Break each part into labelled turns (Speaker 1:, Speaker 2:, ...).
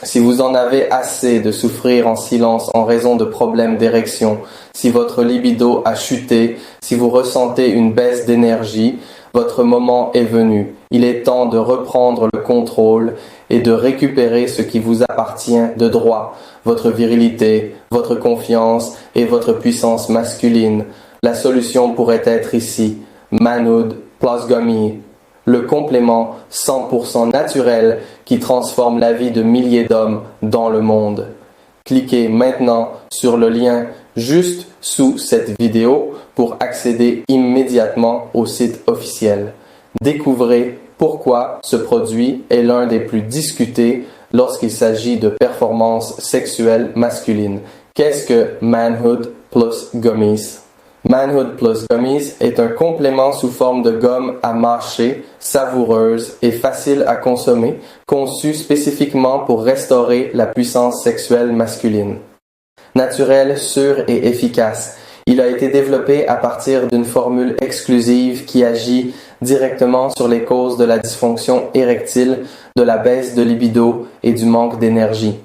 Speaker 1: Si vous en avez assez de souffrir en silence en raison de problèmes d'érection, si votre libido a chuté, si vous ressentez une baisse d'énergie, votre moment est venu. Il est temps de reprendre le contrôle et de récupérer ce qui vous appartient de droit, votre virilité, votre confiance et votre puissance masculine. La solution pourrait être ici, Manhood plus Gummy, le complément 100% naturel qui transforme la vie de milliers d'hommes dans le monde. Cliquez maintenant sur le lien juste sous cette vidéo pour accéder immédiatement au site officiel. Découvrez pourquoi ce produit est l'un des plus discutés lorsqu'il s'agit de performance sexuelle masculine. Qu'est-ce que Manhood plus Gummies? Manhood plus Gummies est un complément sous forme de gomme à mâcher, savoureuse et facile à consommer, conçu spécifiquement pour restaurer la puissance sexuelle masculine. Naturel, sûr et efficace, il a été développé à partir d'une formule exclusive qui agit directement sur les causes de la dysfonction érectile, de la baisse de libido et du manque d'énergie.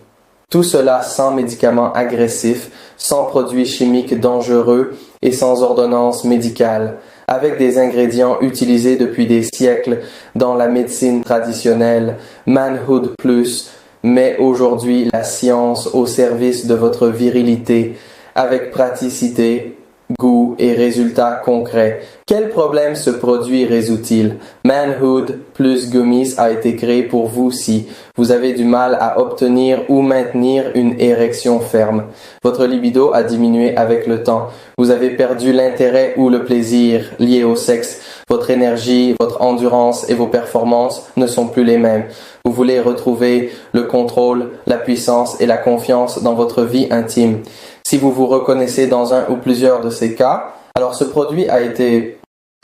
Speaker 1: Tout cela sans médicaments agressifs, sans produits chimiques dangereux et sans ordonnance médicale, avec des ingrédients utilisés depuis des siècles dans la médecine traditionnelle. Manhood Plus met aujourd'hui la science au service de votre virilité, avec praticité, goût et résultats concrets. Quel problème ce produit résout-il? Manhood plus Gummies a été créé pour vous si vous avez du mal à obtenir ou maintenir une érection ferme. Votre libido a diminué avec le temps. Vous avez perdu l'intérêt ou le plaisir lié au sexe. Votre énergie, votre endurance et vos performances ne sont plus les mêmes. Vous voulez retrouver le contrôle, la puissance et la confiance dans votre vie intime. Si vous vous reconnaissez dans un ou plusieurs de ces cas, alors ce produit a été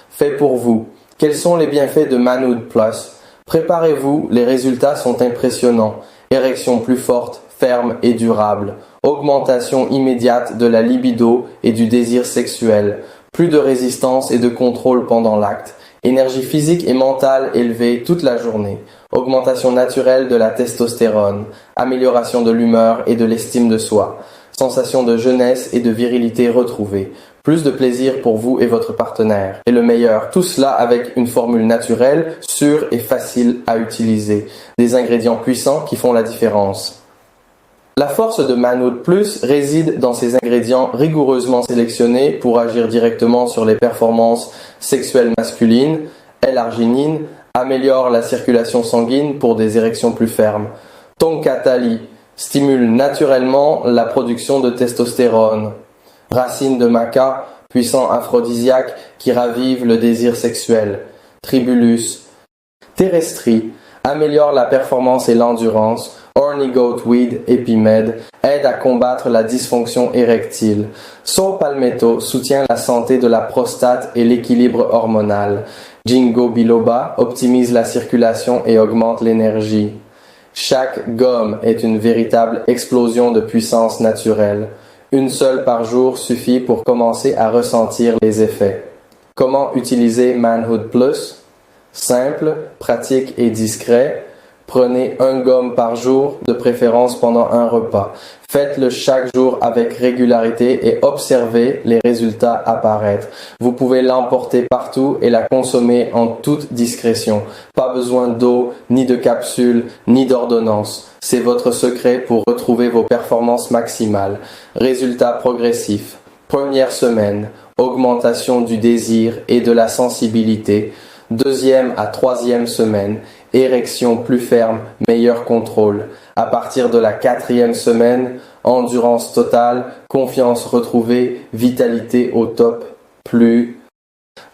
Speaker 1: fait pour vous. Quels sont les bienfaits de Manhood Plus? Préparez-vous, les résultats sont impressionnants. Érection plus forte, ferme et durable. Augmentation immédiate de la libido et du désir sexuel. Plus de résistance et de contrôle pendant l'acte. Énergie physique et mentale élevée toute la journée. Augmentation naturelle de la testostérone. Amélioration de l'humeur et de l'estime de soi. Sensation de jeunesse et de virilité retrouvée. Plus de plaisir pour vous et votre partenaire. Et le meilleur, tout cela avec une formule naturelle, sûre et facile à utiliser. Des ingrédients puissants qui font la différence. La force de Manhood Plus réside dans ces ingrédients rigoureusement sélectionnés pour agir directement sur les performances sexuelles masculines. L-arginine améliore la circulation sanguine pour des érections plus fermes. Tonkatali stimule naturellement la production de testostérone. Racine de maca, puissant aphrodisiaque qui ravive le désir sexuel. Tribulus. Terrestri améliore la performance et l'endurance. Horny Goat Weed Epimed aide à combattre la dysfonction érectile. Saw Palmetto soutient la santé de la prostate et l'équilibre hormonal. Ginkgo biloba optimise la circulation et augmente l'énergie. Chaque gomme est une véritable explosion de puissance naturelle. Une seule par jour suffit pour commencer à ressentir les effets. Comment utiliser Manhood Plus? Simple, pratique et discret. Prenez un gomme par jour, de préférence pendant un repas. Faites-le chaque jour avec régularité et observez les résultats apparaître. Vous pouvez l'emporter partout et la consommer en toute discrétion. Pas besoin d'eau, ni de capsules, ni d'ordonnance. C'est votre secret pour retrouver vos performances maximales. Résultats progressifs. Première semaine, augmentation du désir et de la sensibilité. Deuxième à troisième semaine, érection plus ferme, meilleur contrôle. À partir de la quatrième semaine, endurance totale, confiance retrouvée, vitalité au top, plus.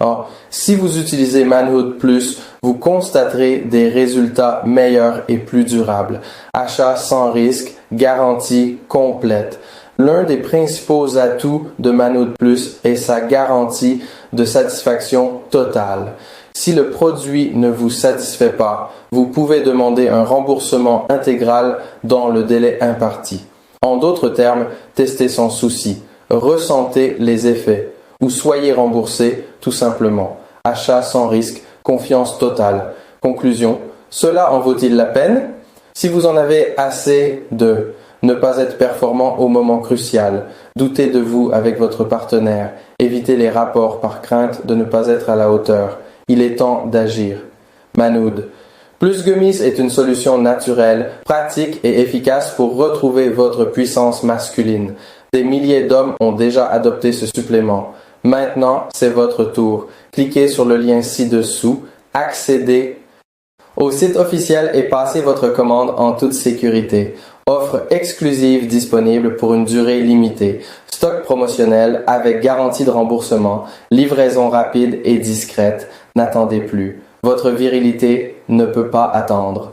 Speaker 1: Alors, si vous utilisez Manhood Plus, vous constaterez des résultats meilleurs et plus durables. Achat sans risque, garantie complète. L'un des principaux atouts de Manhood Plus est sa garantie de satisfaction totale. Si le produit ne vous satisfait pas, vous pouvez demander un remboursement intégral dans le délai imparti. En d'autres termes, testez sans souci, ressentez les effets ou soyez remboursé tout simplement. Achat sans risque, confiance totale. Conclusion, cela en vaut-il la peine? Si vous en avez assez de ne pas être performant au moment crucial, doutez de vous avec votre partenaire, évitez les rapports par crainte de ne pas être à la hauteur. Il est temps d'agir. Manoud. Plus Gummies est une solution naturelle, pratique et efficace pour retrouver votre puissance masculine. Des milliers d'hommes ont déjà adopté ce supplément. Maintenant, c'est votre tour. Cliquez sur le lien ci-dessous, accédez au site officiel et passez votre commande en toute sécurité. Offre exclusive disponible pour une durée limitée. Stock promotionnel avec garantie de remboursement. Livraison rapide et discrète. N'attendez plus. Votre virilité ne peut pas attendre.